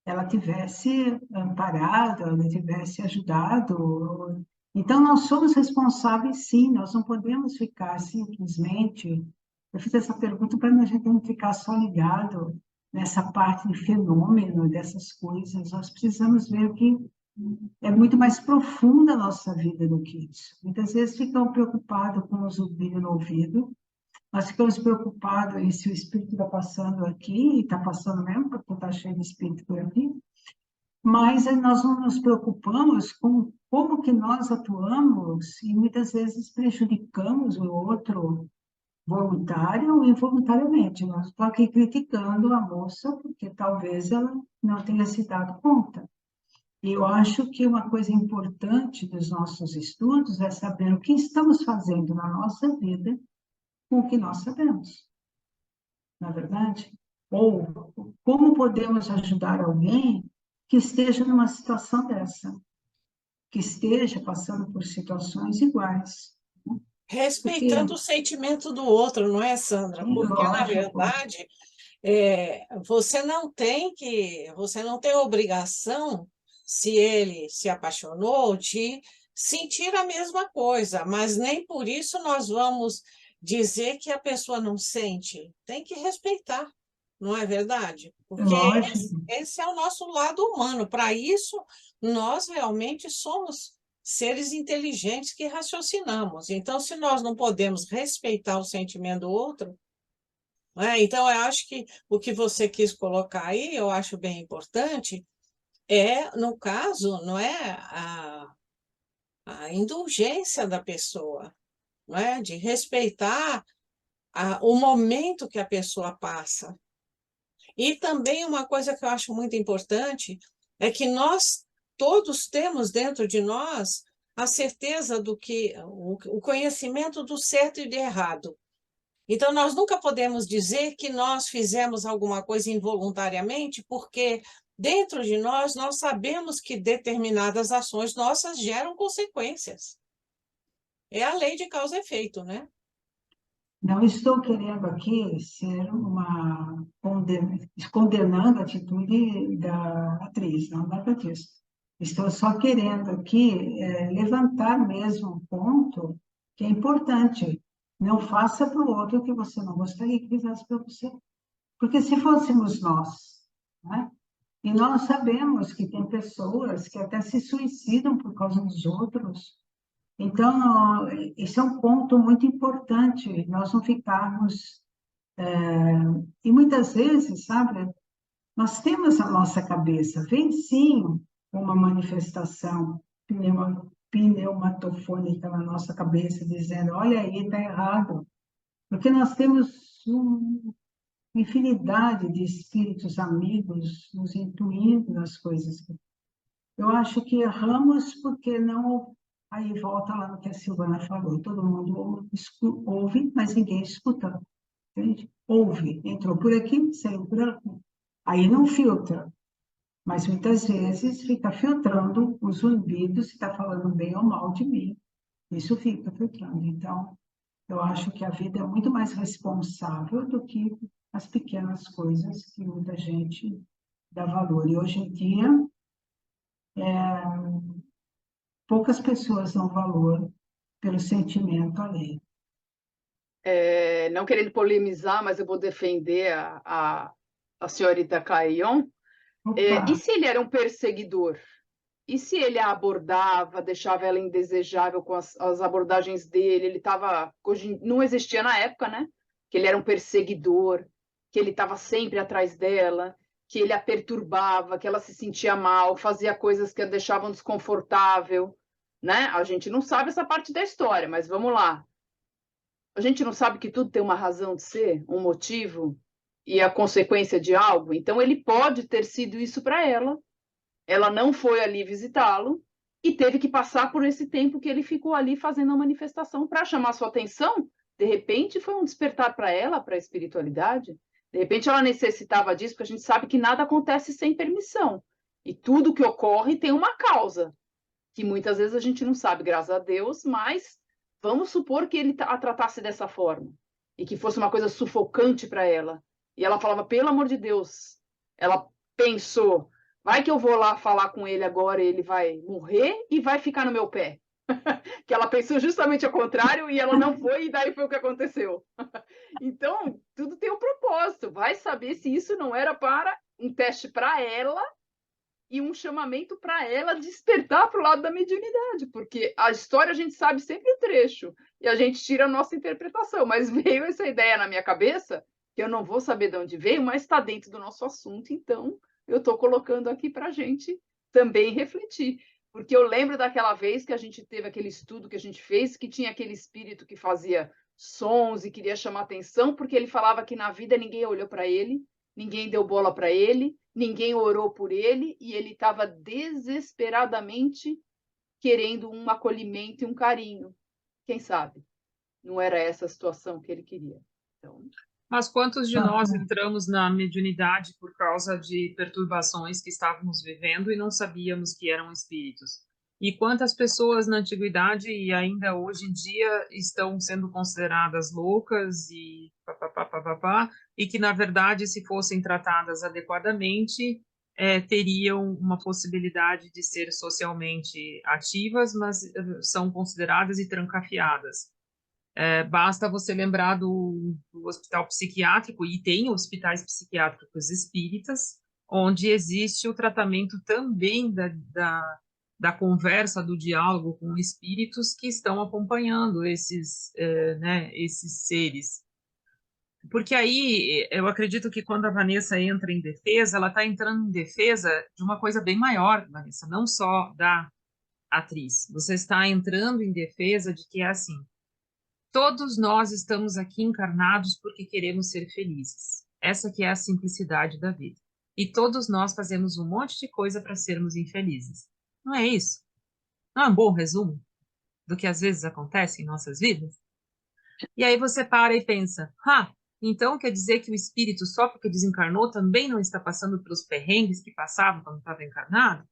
ela tivesse amparado, ela tivesse ajudado. Então, nós somos responsáveis, sim, nós não podemos ficar simplesmente. Eu fiz essa pergunta para a gente não ficar só ligado nessa parte de fenômeno, dessas coisas. Nós precisamos ver que é muito mais profunda a nossa vida do que isso. Muitas vezes ficam preocupados com o zumbido no ouvido, nós ficamos preocupados em se o espírito está passando aqui, e está passando mesmo, porque está cheio de espírito por aqui, mas nós não nos preocupamos com como que nós atuamos e muitas vezes prejudicamos o outro voluntário ou involuntariamente. Nós estamos aqui criticando a moça porque talvez ela não tenha se dado conta. E eu acho que uma coisa importante dos nossos estudos é saber o que estamos fazendo na nossa vida com o que nós sabemos, não é verdade? Ou como podemos ajudar alguém que esteja numa situação dessa, que esteja passando por situações iguais. Respeitando o sentimento do outro, não é, Sandra? Porque, na verdade, você não tem obrigação, se ele se apaixonou, de sentir a mesma coisa, mas nem por isso nós vamos dizer que a pessoa não sente. Tem que respeitar, não é verdade? Porque esse é o nosso lado humano. Para isso, nós realmente somos seres inteligentes que raciocinamos. Então, se nós não podemos respeitar o sentimento do outro, então eu acho que o que você quis colocar aí, eu acho bem importante, no caso, não é a indulgência da pessoa, não é? De respeitar o momento que a pessoa passa. E também uma coisa que eu acho muito importante é que nós todos temos dentro de nós a certeza do que o conhecimento do certo e do errado. Então, nós nunca podemos dizer que nós fizemos alguma coisa involuntariamente, porque dentro de nós sabemos que determinadas ações nossas geram consequências. É a lei de causa e efeito, né? Não estou querendo aqui ser condenando a atitude da atriz, não nada disso. Estou só querendo aqui levantar mesmo um ponto que é importante. Não faça para o outro o que você não gostaria que fizesse para você. Porque se fôssemos nós, né? E nós sabemos que tem pessoas que até se suicidam por causa dos outros. Então, esse é um ponto muito importante, nós não ficarmos... E muitas vezes, sabe, nós temos a nossa cabeça, vem sim uma manifestação pneumatofônica na nossa cabeça, dizendo, olha aí, está errado. Porque nós temos infinidade de espíritos amigos nos intuindo nas coisas. Eu acho que erramos porque não... Aí volta lá no que a Silvana falou. Todo mundo ouve, mas ninguém escuta. Entende? Ouve. Entrou por aqui, saiu por aqui. Aí não filtra. Mas muitas vezes fica filtrando os zumbidos, se está falando bem ou mal de mim. Isso fica filtrando. Então, eu acho que a vida é muito mais responsável do que as pequenas coisas que muita gente dá valor. E hoje em dia, poucas pessoas dão valor pelo sentimento alheio. Não querendo polemizar, mas eu vou defender a senhorita Clarion. E se ele era um perseguidor? E se ele a abordava, deixava ela indesejável com as abordagens dele? Ele estava... Não existia na época, né? Que ele era um perseguidor, que ele estava sempre atrás dela, que ele a perturbava, que ela se sentia mal, fazia coisas que a deixavam desconfortável, né? A gente não sabe essa parte da história, mas vamos lá. A gente não sabe que tudo tem uma razão de ser, um motivo e a consequência de algo. Então, ele pode ter sido isso para ela. Ela não foi ali visitá-lo e teve que passar por esse tempo que ele ficou ali fazendo a manifestação para chamar sua atenção. De repente, foi um despertar para ela, para a espiritualidade. De repente, ela necessitava disso, porque a gente sabe que nada acontece sem permissão. E tudo que ocorre tem uma causa, que muitas vezes a gente não sabe, graças a Deus, mas vamos supor que ele a tratasse dessa forma e que fosse uma coisa sufocante para ela. E ela falava, pelo amor de Deus. Ela pensou, vai que eu vou lá falar com ele agora, ele vai morrer e vai ficar no meu pé. Que ela pensou justamente ao contrário e ela não foi, e daí foi o que aconteceu. Então, tudo tem um propósito. Vai saber se isso não era para um teste para ela e um chamamento para ela despertar para o lado da mediunidade, porque a história a gente sabe sempre o trecho e a gente tira a nossa interpretação, mas veio essa ideia na minha cabeça, que eu não vou saber de onde veio, mas está dentro do nosso assunto, então eu estou colocando aqui para a gente também refletir, porque eu lembro daquela vez que a gente teve aquele estudo que a gente fez, que tinha aquele espírito que fazia sons e queria chamar atenção, porque ele falava que na vida ninguém olhou para ele, ninguém deu bola para ele, ninguém orou por ele, e ele estava desesperadamente querendo um acolhimento e um carinho. Quem sabe? Não era essa a situação que ele queria. Então... Mas quantos de nós entramos na mediunidade por causa de perturbações que estávamos vivendo e não sabíamos que eram espíritos? E quantas pessoas na antiguidade e ainda hoje em dia estão sendo consideradas loucas e papapá, e que, na verdade, se fossem tratadas adequadamente, teriam uma possibilidade de ser socialmente ativas, mas são consideradas e trancafiadas. Basta você lembrar do hospital psiquiátrico, e tem hospitais psiquiátricos espíritas, onde existe o tratamento também da conversa, do diálogo com espíritos que estão acompanhando esses seres. Porque aí, eu acredito que quando a Vanessa entra em defesa, ela está entrando em defesa de uma coisa bem maior, Vanessa, não só da atriz. Você está entrando em defesa de que é assim, todos nós estamos aqui encarnados porque queremos ser felizes. Essa que é a simplicidade da vida. E todos nós fazemos um monte de coisa para sermos infelizes. Não é isso? Não é um bom resumo do que às vezes acontece em nossas vidas? E aí você para e pensa, então quer dizer que o espírito, só porque desencarnou, também não está passando pelos perrengues que passava quando estava encarnado?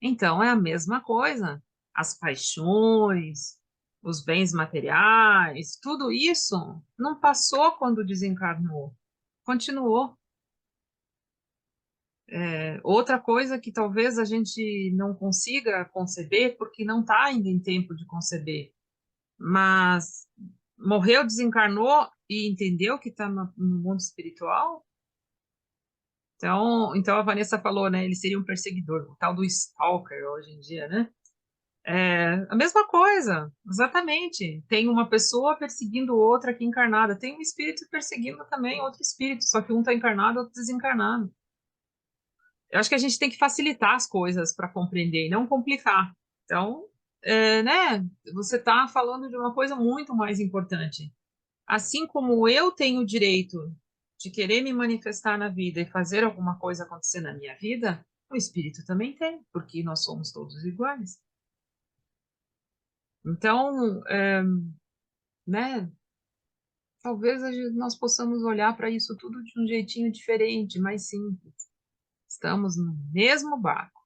Então é a mesma coisa. As paixões, os bens materiais, tudo isso não passou quando desencarnou, continuou. Outra coisa que talvez a gente não consiga conceber, porque não está ainda em tempo de conceber, mas morreu, desencarnou e entendeu que está no mundo espiritual. Então a Vanessa falou, né? Ele seria um perseguidor, o tal do stalker hoje em dia, né? A mesma coisa, exatamente. Tem uma pessoa perseguindo outra aqui encarnada, tem um espírito perseguindo também outro espírito, só que um está encarnado, outro desencarnado. Eu acho que a gente tem que facilitar as coisas para compreender e não complicar. Então, né? Você está falando de uma coisa muito mais importante. Assim como eu tenho o direito de querer me manifestar na vida e fazer alguma coisa acontecer na minha vida, o espírito também tem, porque nós somos todos iguais. Então, né, talvez nós possamos olhar para isso tudo de um jeitinho diferente, mais simples. Estamos no mesmo barco,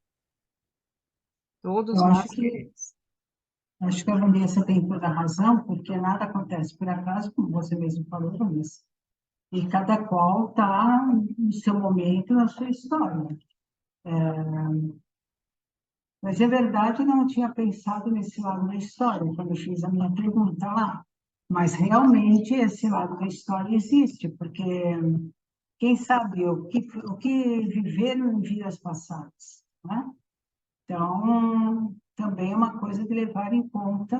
todos Eu nós acho queremos. acho que a Vanessa tem toda a razão, porque nada acontece por acaso, como você mesmo falou, Vanessa. E cada qual está no seu momento, na sua história. Mas é verdade, eu não tinha pensado nesse lado da história, quando eu fiz a minha pergunta lá. Mas realmente esse lado da história existe, porque quem sabe o que viveram em vidas passadas, né? Então, também é uma coisa de levar em conta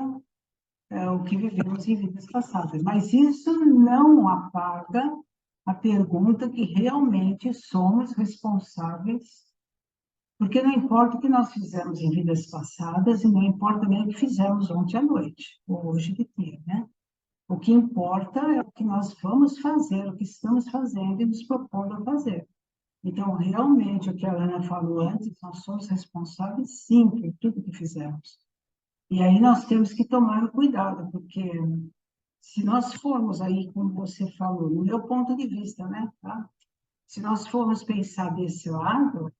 o que vivemos em vidas passadas. Mas isso não apaga a pergunta que realmente somos responsáveis, porque não importa o que nós fizemos em vidas passadas e não importa nem o que fizemos ontem à noite, ou hoje de dia, né? O que importa é o que nós vamos fazer, o que estamos fazendo e nos propondo a fazer. Então, realmente, o que a Ana falou antes, nós somos responsáveis, sim, por tudo que fizemos. E aí nós temos que tomar cuidado, porque se nós formos aí, como você falou, no meu ponto de vista, né, tá? Se nós formos pensar desse lado,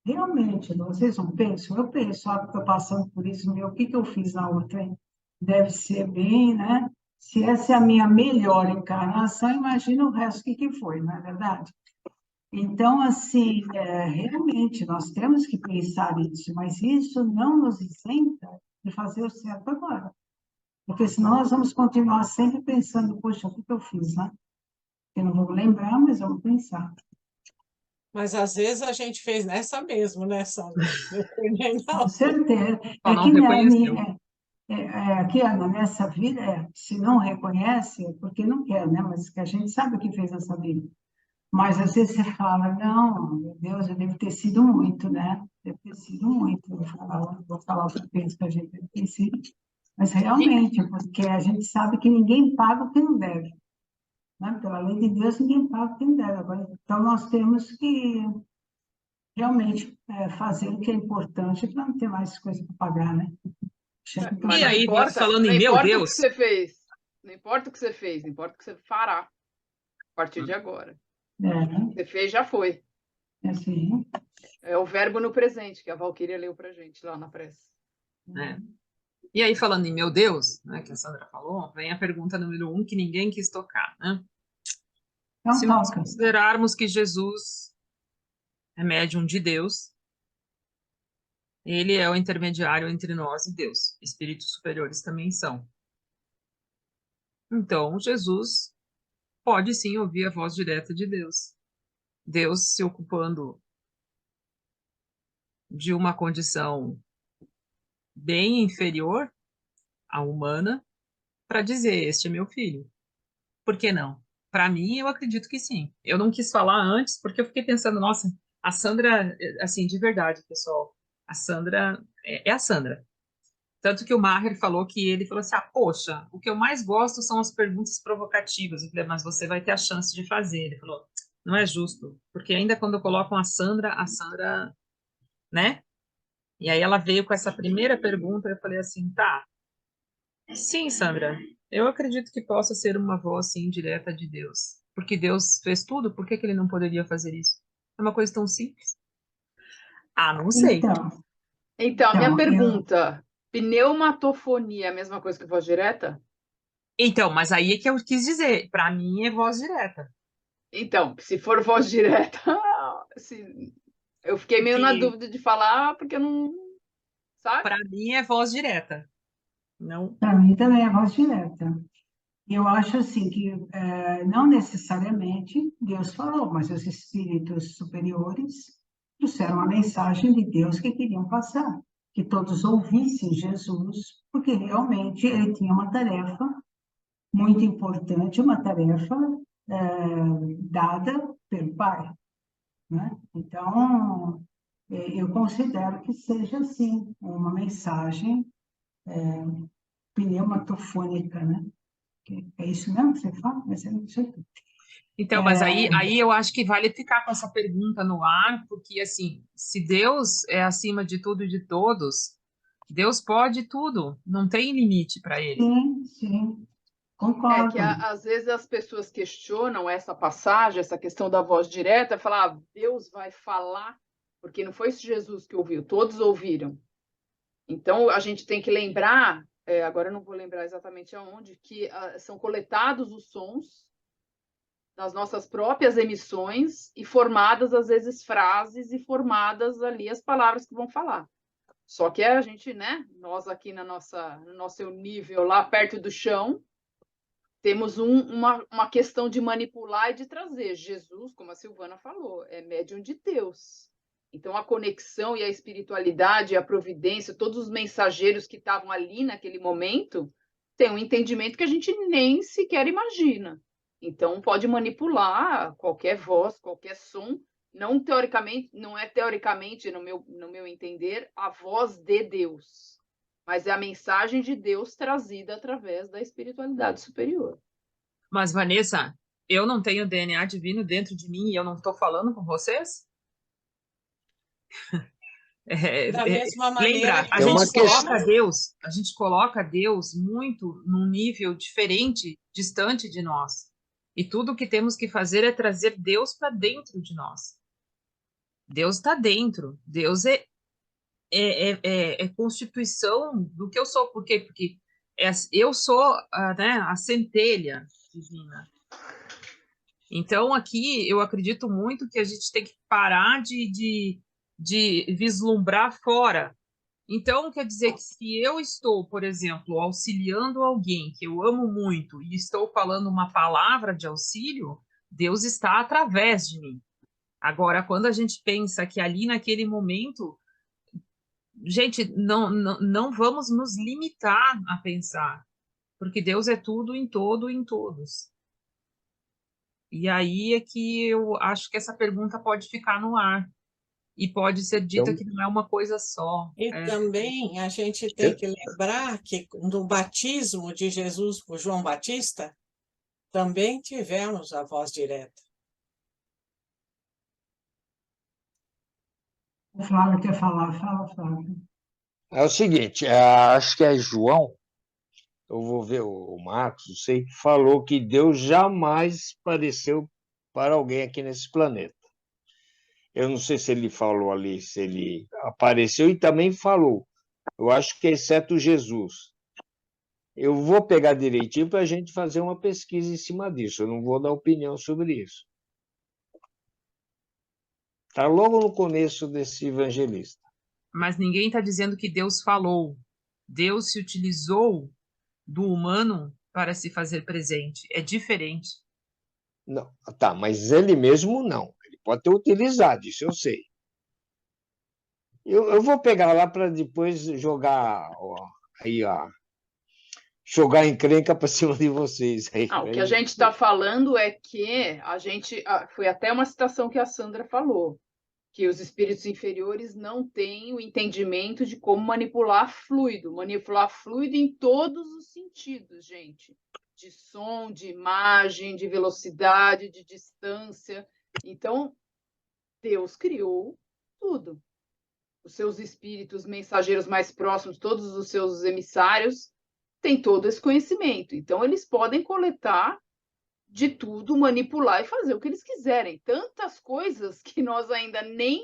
realmente, vocês não pensam? Eu penso, estou passando por isso, meu, o que eu fiz na outra? Hein? Deve ser bem, né? Se essa é a minha melhor encarnação, imagina o resto, o que foi, não é verdade? Então, assim, realmente, nós temos que pensar nisso, mas isso não nos isenta de fazer o certo agora. Porque senão nós vamos continuar sempre pensando, poxa, o que eu fiz, né? Eu não vou lembrar, mas vamos pensar. Mas às vezes a gente fez nessa mesmo, né, Sandra? Dependendo da Com certeza. Só É não que, né, reconheceu. aqui, Ana, nessa vida, se não reconhece, é porque não quer, né? Mas que a gente sabe o que fez nessa vida. Mas às vezes você fala, não, meu Deus, eu devo ter sido muito, né? Deve ter sido muito. Vou falar o que penso que a gente deve ter sido. Mas realmente, porque a gente sabe que ninguém paga o que não deve. Né? Pela lei de Deus, ninguém paga o que não deve. Agora, então, nós temos que realmente fazer o que é importante para não ter mais coisa para pagar, né? E Mas não aí, importa, falando não em meu importa o que Deus, você fez. Não importa o que você fez, importa o que você fará a partir de agora. O que você fez já foi. Assim, É o verbo no presente, que a Valquíria leu para gente lá na prece. né? E aí, falando em meu Deus, né, que a Sandra falou, vem a pergunta número 1 que ninguém quis tocar, né? então Se nós toca. considerarmos que Jesus é médium de Deus, ele é o intermediário entre nós e Deus. Espíritos superiores também são. Então, Jesus pode sim ouvir a voz direta de Deus. Deus se ocupando de uma condição bem inferior à humana para dizer: Este é meu filho. Por que não? Para mim, eu acredito que sim. Eu não quis falar antes porque eu fiquei pensando, nossa, a Sandra, assim, de verdade, pessoal, a Sandra é a Sandra. Tanto que o Maher falou que ele falou assim: poxa, o que eu mais gosto são as perguntas provocativas. Eu falei, mas você vai ter a chance de fazer. Ele falou, não é justo, porque ainda quando colocam a Sandra, né? E aí ela veio com essa primeira pergunta, eu falei assim, tá, sim, Sandra, eu acredito que possa ser uma voz, sim, direta de Deus. Porque Deus fez tudo, por que que ele não poderia fazer isso? É uma coisa tão simples. Ah, não sei. Então, a minha Eu, pergunta: pneumatofonia é a mesma coisa que voz direta? Então, mas aí é que eu quis dizer, para mim é voz direta. Então, se for voz direta, eu fiquei meio na Que dúvida de falar, porque eu não. Sabe? para mim é voz direta. Não. para mim também é voz direta. Eu acho assim que não necessariamente Deus falou, mas os espíritos superiores trouxeram a mensagem de Deus que queriam passar, que todos ouvissem Jesus, porque realmente ele tinha uma tarefa muito importante, uma tarefa dada pelo Pai, né? Então, eu considero que seja assim uma mensagem pneumatofônica, né? É isso mesmo que você fala? Mas eu não sei. Então, mas aí eu acho que vale ficar com essa pergunta no ar, porque assim, se Deus é acima de tudo e de todos, Deus pode tudo, não tem limite para ele. Sim, É que concordo. às vezes as pessoas questionam essa passagem, essa questão da voz direta, falar, Deus vai falar, porque não foi isso Jesus que ouviu, todos ouviram. Então a gente tem que lembrar, agora eu não vou lembrar exatamente aonde, que são coletados os sons das nossas próprias emissões e formadas às vezes frases e formadas ali as palavras que vão falar. Só que a gente, né, nós aqui no nosso nível lá perto do chão, temos uma questão de manipular e de trazer. Jesus, como a Silvana falou, é médium de Deus. Então, a conexão e a espiritualidade, a providência, todos os mensageiros que estavam ali naquele momento, têm um entendimento que a gente nem sequer imagina. Então, pode manipular qualquer voz, qualquer som, não teoricamente, não é teoricamente, no meu entender, a voz de Deus, mas é a mensagem de Deus trazida através da espiritualidade superior. Mas, Vanessa, eu não tenho DNA divino dentro de mim e eu não estou falando com vocês? Da mesma maneira Lembra, que a É uma gente questão. coloca Deus muito num nível diferente, distante de nós. E tudo o que temos que fazer é trazer Deus para dentro de nós. Deus está dentro. Deus é constituição do que eu sou. Por quê? Porque eu sou né, a centelha divina. Então, aqui, eu acredito muito que a gente tem que parar de vislumbrar fora. Então, quer dizer que se eu estou, por exemplo, auxiliando alguém que eu amo muito e estou falando uma palavra de auxílio, Deus está através de mim. Agora, quando a gente pensa que ali naquele momento, gente, não vamos nos limitar a pensar, porque Deus é tudo em todo e em todos. E aí é que eu acho que essa pergunta pode ficar no ar e pode ser dita Então, que não é uma coisa só. E também a gente tem que lembrar que no batismo de Jesus por João Batista, também tivemos a voz direta. O Flávio quer falar, fala, Flávio. é o seguinte, acho que é João, eu vou ver o Marcos, não sei, falou que Deus jamais apareceu para alguém aqui nesse planeta. Eu não sei se ele falou ali, se ele apareceu e também falou. Eu acho que exceto Jesus. Eu vou pegar direitinho para a gente fazer uma pesquisa em cima disso. Eu não vou dar opinião sobre isso. Está logo no começo desse evangelista. Mas ninguém está dizendo que Deus falou. Deus se utilizou do humano para se fazer presente. É diferente. Não, tá, mas ele mesmo não. Ele pode ter utilizado, isso eu sei. Eu vou pegar lá para depois jogar aí, jogar encrenca para cima de vocês. Aí, O que a gente está falando é que a gente. Foi até uma citação que a Sandra falou, que os espíritos inferiores não têm o entendimento de como manipular fluido em todos os sentidos, gente. De som, de imagem, de velocidade, de distância. Então, Deus criou tudo. Os seus espíritos mensageiros mais próximos, todos os seus emissários, têm todo esse conhecimento. Então, eles podem coletar de tudo, manipular e fazer o que eles quiserem. Tantas coisas que nós ainda nem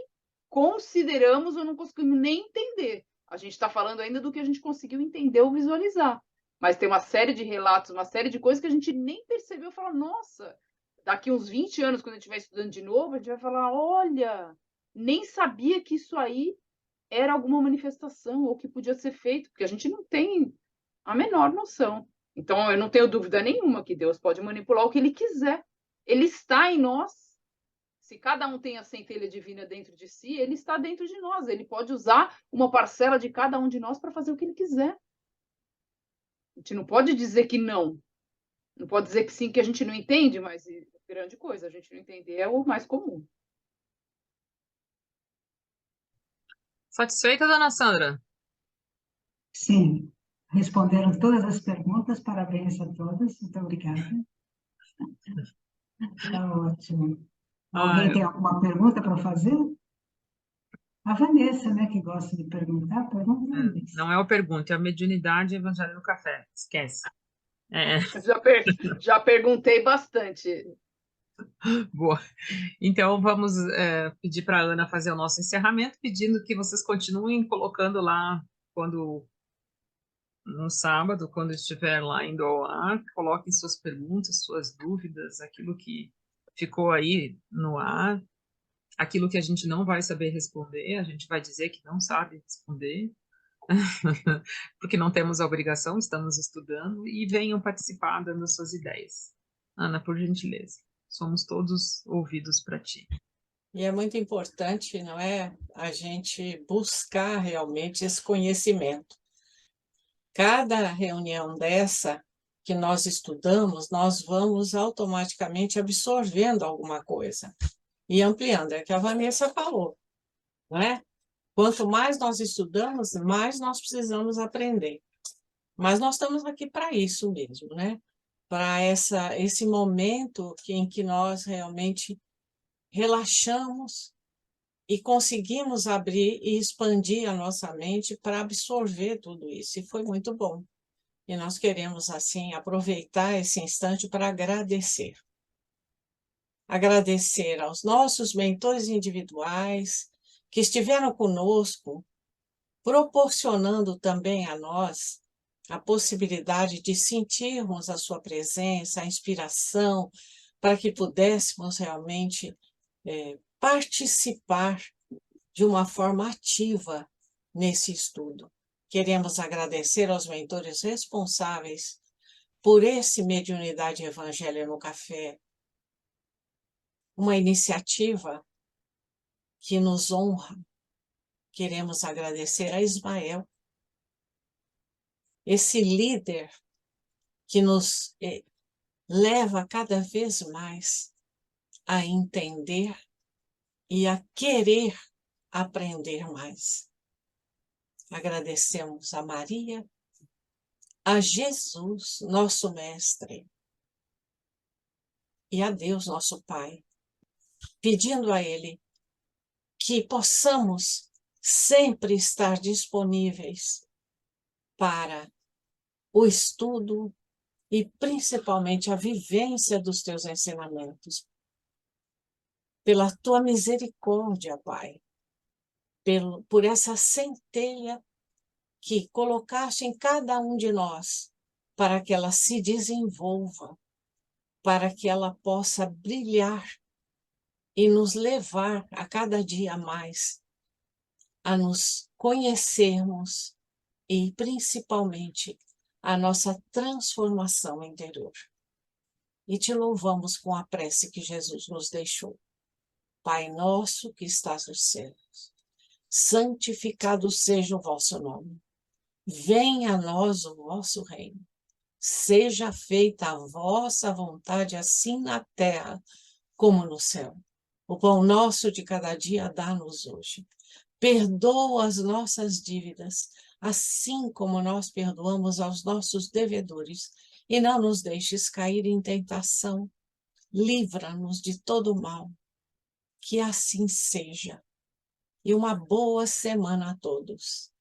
consideramos ou não conseguimos nem entender. A gente está falando ainda do que a gente conseguiu entender ou visualizar. Mas tem uma série de relatos, uma série de coisas que a gente nem percebeu. Fala, nossa, daqui uns 20 anos, quando a gente estiver estudando de novo, a gente vai falar, olha, nem sabia que isso aí era alguma manifestação ou que podia ser feito, porque a gente não tem a menor noção. Então, eu não tenho dúvida nenhuma que Deus pode manipular o que Ele quiser. Ele está em nós. Se cada um tem a centelha divina dentro de si, Ele está dentro de nós. Ele pode usar uma parcela de cada um de nós para fazer o que Ele quiser. A gente não pode dizer que não. Não pode dizer que sim, que a gente não entende, mas grande coisa, a gente não entender é o mais comum. Satisfeita, dona Sandra? Sim, responderam todas as perguntas, parabéns a todas, muito obrigada. Está ótimo. Alguém tem alguma pergunta para fazer? A Vanessa, né, que gosta de perguntar, pergunta. Não é uma pergunta, é a mediunidade e evangelho no café. Esquece. Já perguntei bastante. Boa. Então, vamos pedir para a Ana fazer o nosso encerramento, pedindo que vocês continuem colocando lá, no sábado, quando estiver lá indo ao ar, coloquem suas perguntas, suas dúvidas, aquilo que ficou aí no ar, aquilo que a gente não vai saber responder, a gente vai dizer que não sabe responder, porque não temos a obrigação, estamos estudando, e venham participar dando suas ideias. Ana, por gentileza, somos todos ouvidos para ti. E é muito importante, não é, a gente buscar realmente esse conhecimento. Cada reunião dessa que nós estudamos, nós vamos automaticamente absorvendo alguma coisa e ampliando. É o que a Vanessa falou, não é? Quanto mais nós estudamos, mais nós precisamos aprender. Mas nós estamos aqui para isso mesmo, né? Para esse momento em que nós realmente relaxamos e conseguimos abrir e expandir a nossa mente para absorver tudo isso. E foi muito bom. E nós queremos, assim, aproveitar esse instante para agradecer. Agradecer aos nossos mentores individuais que estiveram conosco, proporcionando também a nós a possibilidade de sentirmos a sua presença, a inspiração, para que pudéssemos realmente participar de uma forma ativa nesse estudo. Queremos agradecer aos mentores responsáveis por esse Mediunidade e Evangelho no Café, uma iniciativa que nos honra. Queremos agradecer a Ismael, esse líder que nos leva cada vez mais a entender e a querer aprender mais. Agradecemos a Maria, a Jesus, nosso Mestre, e a Deus, nosso Pai, pedindo a Ele que possamos sempre estar disponíveis para o estudo e principalmente a vivência dos teus ensinamentos. Pela tua misericórdia, Pai, por essa centelha que colocaste em cada um de nós, para que ela se desenvolva, para que ela possa brilhar e nos levar a cada dia mais a nos conhecermos e, principalmente, a nossa transformação interior. E te louvamos com a prece que Jesus nos deixou. Pai nosso que estás nos céus, santificado seja o vosso nome. Venha a nós o vosso reino. Seja feita a vossa vontade, assim na terra como no céu. O pão nosso de cada dia dá-nos hoje. Perdoa as nossas dívidas, assim como nós perdoamos aos nossos devedores. E não nos deixes cair em tentação. Livra-nos de todo mal. Que assim seja. E uma boa semana a todos.